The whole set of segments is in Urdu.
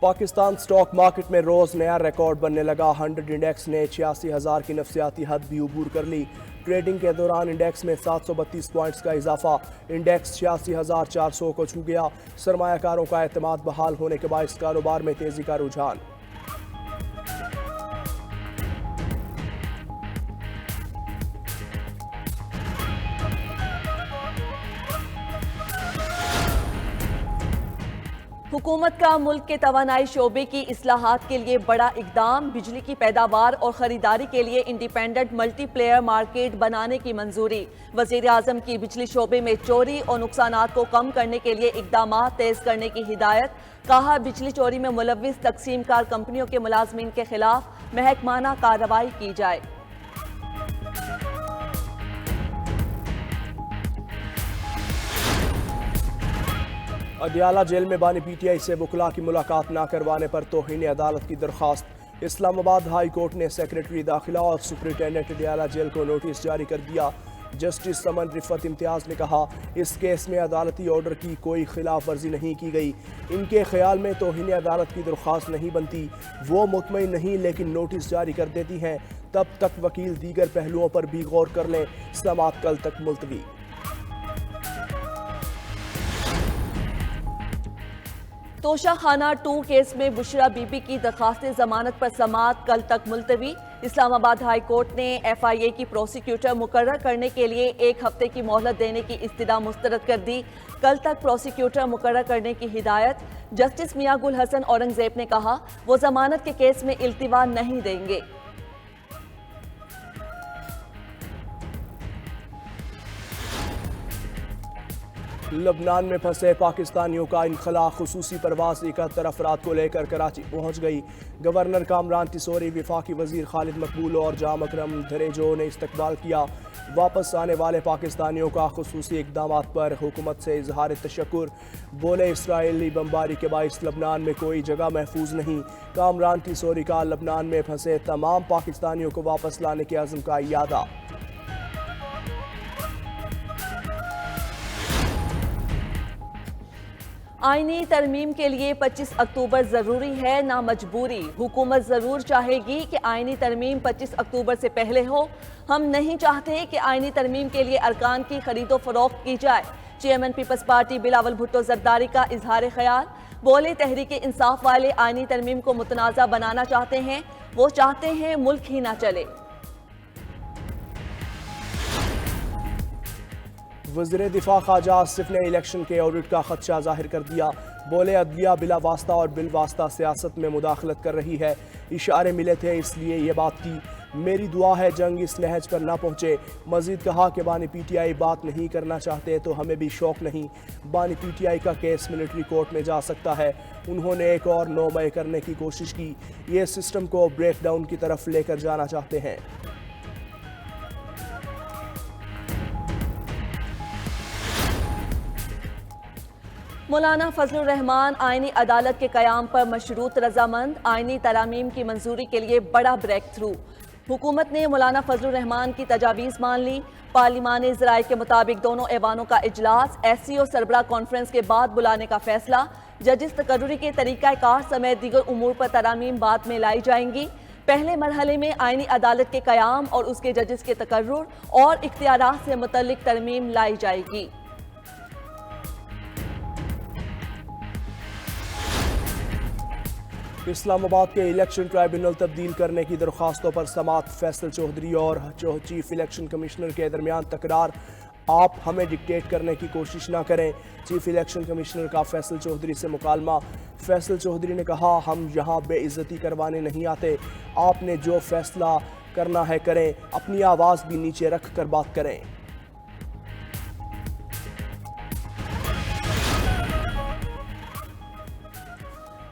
پاکستان سٹاک مارکیٹ میں روز نیا ریکارڈ بننے لگا۔ 100 انڈیکس نے 86,000 کی نفسیاتی حد بھی عبور کر لی۔ ٹریڈنگ کے دوران انڈیکس میں 732 پوائنٹس کا اضافہ، انڈیکس 86,400 کو چھو گیا۔ سرمایہ کاروں کا اعتماد بحال ہونے کے باعث کاروبار میں تیزی کا رجحان۔ حکومت کا ملک کے توانائی شعبے کی اصلاحات کے لیے بڑا اقدام، بجلی کی پیداوار اور خریداری کے لیے انڈیپینڈنٹ ملٹی پلیئر مارکیٹ بنانے کی منظوری۔ وزیر اعظم کی بجلی شعبے میں چوری اور نقصانات کو کم کرنے کے لیے اقدامات تیز کرنے کی ہدایت۔ کہا بجلی چوری میں ملوث تقسیم کار کمپنیوں کے ملازمین کے خلاف محکمانہ کارروائی کی جائے۔ اڈیالہ جیل میں بانی پی ٹی آئی سے وکلاء کی ملاقات نہ کروانے پر توہین عدالت کی درخواست۔ اسلام آباد ہائی کورٹ نے سیکریٹری داخلہ اور سپرنٹینڈنٹ اڈیالہ جیل کو نوٹس جاری کر دیا۔ جسٹس سمن رفت امتیاز نے کہا اس کیس میں عدالتی آرڈر کی کوئی خلاف ورزی نہیں کی گئی۔ ان کے خیال میں توہین عدالت کی درخواست نہیں بنتی، وہ مطمئن نہیں لیکن نوٹس جاری کر دیتی ہیں۔ تب تک وکیل دیگر پہلوؤں پر بھی غور کر لیں۔ سماعت کل تک ملتوی۔ توشہ خانہ 2 کیس میں بشرا بی بی کی درخواست ضمانت پر سماعت کل تک ملتوی۔ اسلام آباد ہائی کورٹ نے ایف آئی اے کی پروسیکیوٹر مقرر کرنے کے لیے 1 ہفتے کی مہلت دینے کی استدعا مسترد کر دی۔ کل تک پروسیکیوٹر مقرر کرنے کی ہدایت۔ جسٹس میاں گل حسن اورنگزیب نے کہا وہ ضمانت کے کیس میں التوا نہیں دیں گے۔ لبنان میں پھنسے پاکستانیوں کا انخلاء، خصوصی پرواز 71 افراد کو لے کر کراچی پہنچ گئی۔ گورنر کامران تیسوری، وفاقی وزیر خالد مقبول اور جام اکرم دھریجو نے استقبال کیا۔ واپس آنے والے پاکستانیوں کا خصوصی اقدامات پر حکومت سے اظہار تشکر۔ بولے اسرائیلی بمباری کے باعث لبنان میں کوئی جگہ محفوظ نہیں۔ کامران تیسوری کا لبنان میں پھنسے تمام پاکستانیوں کو واپس لانے کے عزم کا اعادہ۔ آئینی ترمیم کے لیے 25 اکتوبر ضروری ہے نہ مجبوری۔ حکومت ضرور چاہے گی کہ آئینی ترمیم 25 اکتوبر سے پہلے ہو۔ ہم نہیں چاہتے کہ آئینی ترمیم کے لیے ارکان کی خرید و فروخت کی جائے۔ چیئرمین پیپلز پارٹی بلاول بھٹو زرداری کا اظہار خیال۔ بولے تحریک انصاف والے آئینی ترمیم کو متنازع بنانا چاہتے ہیں، وہ چاہتے ہیں ملک ہی نہ چلے۔ وزیر دفاع خواجہ آصف نے الیکشن کے آڈٹ کا خدشہ ظاہر کر دیا۔ بولے عدلیہ بلا واسطہ اور بالواسطہ سیاست میں مداخلت کر رہی ہے، اشارے ملے تھے اس لیے یہ بات کی۔ میری دعا ہے جنگ اس نہج پر نہ پہنچے۔ مزید کہا کہ بانی پی ٹی آئی بات نہیں کرنا چاہتے تو ہمیں بھی شوق نہیں۔ بانی پی ٹی آئی کا کیس ملٹری کورٹ میں جا سکتا ہے۔ انہوں نے ایک اور 9 مئی کرنے کی کوشش کی، یہ سسٹم کو بریک ڈاؤن کی طرف لے کر جانا چاہتے ہیں۔ مولانا فضل الرحمان آئینی عدالت کے قیام پر مشروط رضامند، آئینی ترامیم کی منظوری کے لیے بڑا بریک تھرو۔ حکومت نے مولانا فضل الرحمان کی تجاویز مان لی۔ پارلیمانی ذرائع کے مطابق دونوں ایوانوں کا اجلاس ایس سی او سربراہ کانفرنس کے بعد بلانے کا فیصلہ۔ ججز تقرری کے طریقہ کار سمیت دیگر امور پر ترامیم بعد میں لائی جائیں گی۔ پہلے مرحلے میں آئینی عدالت کے قیام اور اس کے ججز کے تقرر اور اختیارات سے متعلق ترمیم لائی جائے گی۔ اسلام آباد کے الیکشن ٹرائبونل تبدیل کرنے کی درخواستوں پر سماعت۔ فیصل چودھری اور چیف الیکشن کمشنر کے درمیان تکرار۔ آپ ہمیں ڈکٹیٹ کرنے کی کوشش نہ کریں، چیف الیکشن کمشنر کا فیصل چودھری سے مکالمہ۔ فیصل چودھری نے کہا ہم یہاں بے عزتی کروانے نہیں آتے، آپ نے جو فیصلہ کرنا ہے کریں، اپنی آواز بھی نیچے رکھ کر بات کریں۔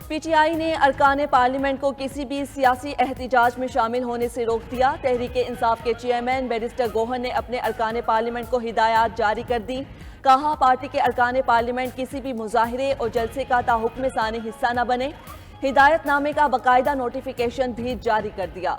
پی ٹی آئی نے ارکان پارلیمنٹ کو کسی بھی سیاسی احتجاج میں شامل ہونے سے روک دیا۔ تحریک انصاف کے چیئرمین بیرسٹر گوہر نے اپنے ارکان پارلیمنٹ کو ہدایات جاری کر دی۔ کہا پارٹی کے ارکان پارلیمنٹ کسی بھی مظاہرے اور جلسے کا تاحکم ثانی حصہ نہ بنے۔ ہدایت نامے کا باقاعدہ نوٹیفیکیشن بھی جاری کر دیا۔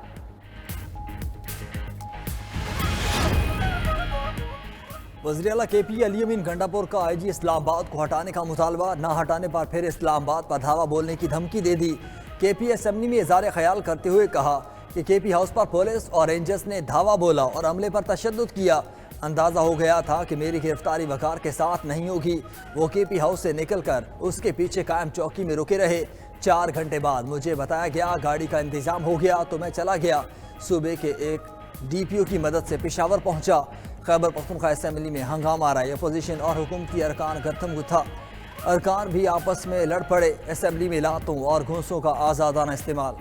وزیر اعلیٰ کے پی علی امین گنڈا پور کا آئی جی اسلام آباد کو ہٹانے کا مطالبہ، نہ ہٹانے پر پھر اسلام آباد پر دھاوا بولنے کی دھمکی دے دی۔ کے پی اسمبلی میں اظہار خیال کرتے ہوئے کہا کہ کے پی ہاؤس پر پولیس اور رینجرز نے دھاوا بولا اور عملے پر تشدد کیا۔ اندازہ ہو گیا تھا کہ میری گرفتاری وقار کے ساتھ نہیں ہوگی۔ وہ کے پی ہاؤس سے نکل کر اس کے پیچھے قائم چوکی میں رکے رہے۔ 4 گھنٹے بعد مجھے بتایا گیا گاڑی کا انتظام ہو گیا تو میں چلا گیا۔ صوبے کے ایک ڈی پی او کی مدد سے پشاور پہنچا۔ خیبر پختونخوا اسمبلی میں ہنگامہ رہا۔ اپوزیشن اور حکومتی ارکان گتھم گتھا، ارکان بھی آپس میں لڑ پڑے۔ اسمبلی میں لاتوں اور گھونسوں کا آزادانہ استعمال۔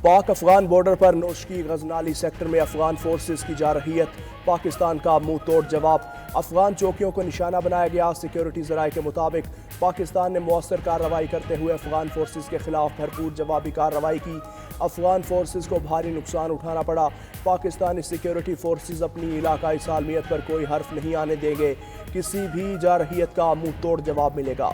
پاک افغان بارڈر پر نوشکی غزنالی سیکٹر میں افغان فورسز کی جارحیت، پاکستان کا منہ توڑ جواب۔ افغان چوکیوں کو نشانہ بنایا گیا۔ سیکیورٹی ذرائع کے مطابق پاکستان نے مؤثر کارروائی کرتے ہوئے افغان فورسز کے خلاف بھرپور جوابی کارروائی کی۔ افغان فورسز کو بھاری نقصان اٹھانا پڑا۔ پاکستانی سیکیورٹی فورسز اپنی علاقائی سالمیت پر کوئی حرف نہیں آنے دیں گے۔ کسی بھی جارحیت کا منہ توڑ جواب ملے گا۔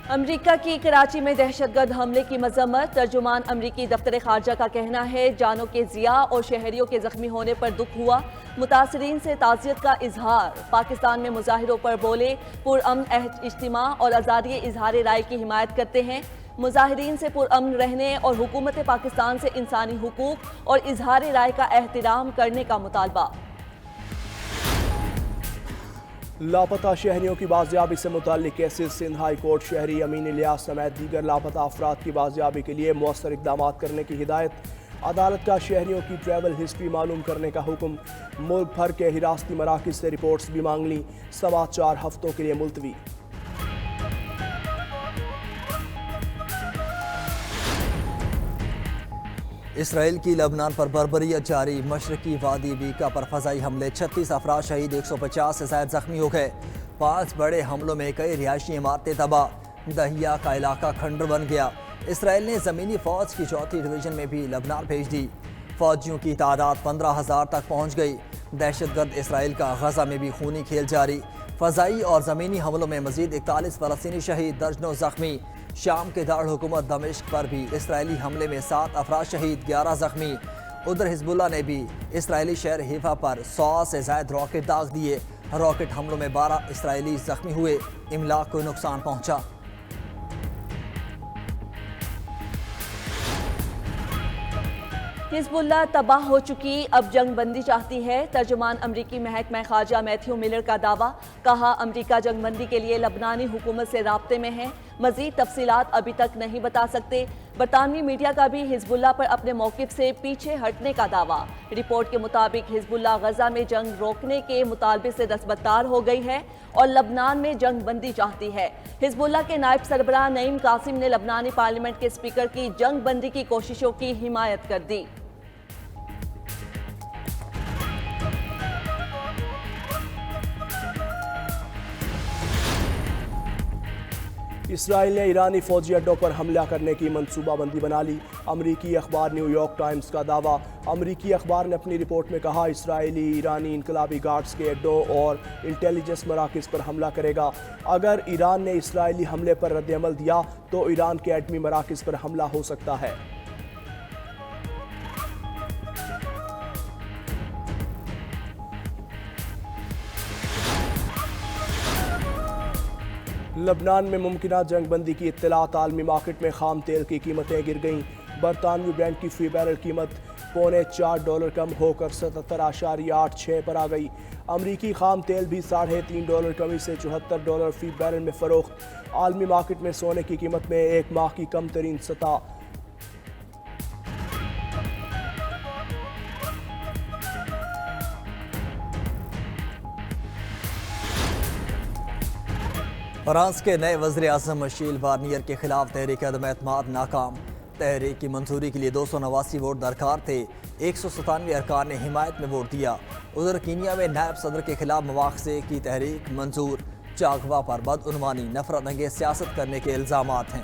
امریکہ کی کراچی میں دہشت گرد حملے کی مذمت۔ ترجمان امریکی دفتر خارجہ کا کہنا ہے جانوں کے ضیاع اور شہریوں کے زخمی ہونے پر دکھ ہوا، متاثرین سے تعزیت کا اظہار۔ پاکستان میں مظاہروں پر بولے پرامن اجتماع اور آزادی اظہار رائے کی حمایت کرتے ہیں۔ مظاہرین سے پرامن رہنے اور حکومت پاکستان سے انسانی حقوق اور اظہار رائے کا احترام کرنے کا مطالبہ۔ لاپتہ شہریوں کی بازیابی سے متعلق کیسز۔ سندھ ہائی کورٹ شہری امین الیاس سمیت دیگر لاپتہ افراد کی بازیابی کے لیے مؤثر اقدامات کرنے کی ہدایت۔ عدالت کا شہریوں کی ٹریول ہسٹری معلوم کرنے کا حکم۔ ملک بھر کے حراستی مراکز سے رپورٹس بھی مانگ لیں۔ سماعت 4 ہفتوں کے لیے ملتوی۔ اسرائیل کی لبنان پر بربریت جاری۔ مشرقی وادی بیکا پر فضائی حملے، 36 افراد شہید، 150 سے زائد زخمی ہو گئے۔ 5 بڑے حملوں میں کئی رہائشی عمارتیں تباہ۔ دہیا کا علاقہ کھنڈر بن گیا۔ اسرائیل نے زمینی فوج کی 4تھی ڈویژن میں بھی لبنان بھیج دی۔ فوجیوں کی تعداد 15,000 تک پہنچ گئی۔ دہشت گرد اسرائیل کا غزہ میں بھی خونی کھیل جاری۔ فضائی اور زمینی حملوں میں مزید 41 فلسطینی شہید، درجنوں زخمی۔ شام کے دارالحکومت دمشق پر بھی اسرائیلی حملے میں 7 افراد شہید، 11 زخمی۔ ادھر حزب اللہ نے بھی اسرائیلی شہر حیفا پر 100 سے زائد راکٹ داغ دیے۔ راکٹ حملوں میں 12 اسرائیلی زخمی ہوئے، املاک کو نقصان پہنچا۔ حزب اللہ تباہ ہو چکی، اب جنگ بندی چاہتی ہے۔ ترجمان امریکی محکمہ خارجہ میتھیو ملر کا دعویٰ۔ کہا امریکہ جنگ بندی کے لیے لبنانی حکومت سے رابطے میں ہے، مزید تفصیلات ابھی تک نہیں بتا سکتے۔ برطانوی میڈیا کا بھی حزب اللہ پر اپنے موقف سے پیچھے ہٹنے کا دعویٰ۔ رپورٹ کے مطابق حزب اللہ غزہ میں جنگ روکنے کے مطالبے سے دستبردار ہو گئی ہے اور لبنان میں جنگ بندی چاہتی ہے۔ حزب اللہ کے نائب سربراہ نعیم قاسم نے لبنانی پارلیمنٹ کے اسپیکر کی جنگ بندی کی کوششوں کی حمایت کر دی۔ اسرائیل نے ایرانی فوجی اڈوں پر حملہ کرنے کی منصوبہ بندی بنا لی۔ امریکی اخبار نیو یارک ٹائمز کا دعویٰ۔ امریکی اخبار نے اپنی رپورٹ میں کہا اسرائیلی ایرانی انقلابی گارڈز کے اڈوں اور انٹیلیجنس مراکز پر حملہ کرے گا۔ اگر ایران نے اسرائیلی حملے پر رد عمل دیا تو ایران کے ایٹمی مراکز پر حملہ ہو سکتا ہے۔ لبنان میں ممکنہ جنگ بندی کی اطلاعات۔ عالمی مارکیٹ میں خام تیل کی قیمتیں گر گئیں۔ برطانوی برینٹ کی فی بیرل قیمت $4.25 کم ہو کر 77.86 پر آ گئی۔ امریکی خام تیل بھی $3.5 کمی سے $74 فی بیرل میں فروخت۔ عالمی مارکیٹ میں سونے کی قیمت میں ایک ماہ کی کم ترین سطح۔ فرانس کے نئے وزیر اعظم مشیل بارنیئر کے خلاف تحریک عدم اعتماد ناکام۔ تحریک کی منظوری کے لیے 289 ووٹ درکار تھے، 197 ارکان نے حمایت میں ووٹ دیا۔ ادھر کینیا میں نائب صدر کے خلاف مواخذے کی تحریک منظور۔ چاغوا پر بدعنوانی، نفرت انگیز سیاست کرنے کے الزامات ہیں۔